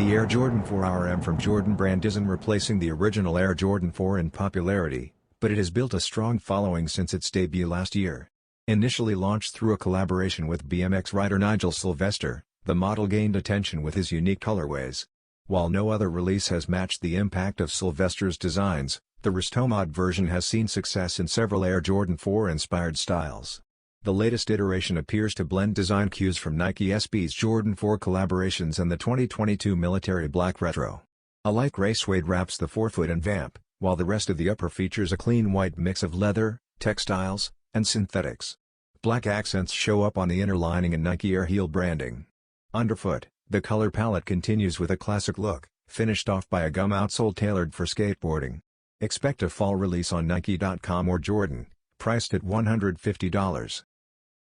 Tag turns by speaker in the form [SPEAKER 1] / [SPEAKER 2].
[SPEAKER 1] The Air Jordan 4 RM from Jordan brand isn't replacing the original Air Jordan 4 in popularity, but it has built a strong following since its debut last year. Initially launched through a collaboration with BMX rider Nigel Sylvester, the model gained attention with his unique colorways. While no other release has matched the impact of Sylvester's designs, the restomod version has seen success in several Air Jordan 4-inspired styles. The latest iteration appears to blend design cues from Nike SB's Jordan 4 collaborations and the 2022 Military Black Retro. A light gray suede wraps the forefoot and vamp, while the rest of the upper features a clean white mix of leather, textiles, and synthetics. Black accents show up on the inner lining and Nike Air heel branding. Underfoot, the color palette continues with a classic look, finished off by a gum outsole tailored for skateboarding. Expect a fall release on Nike.com or Jordan, priced at $150.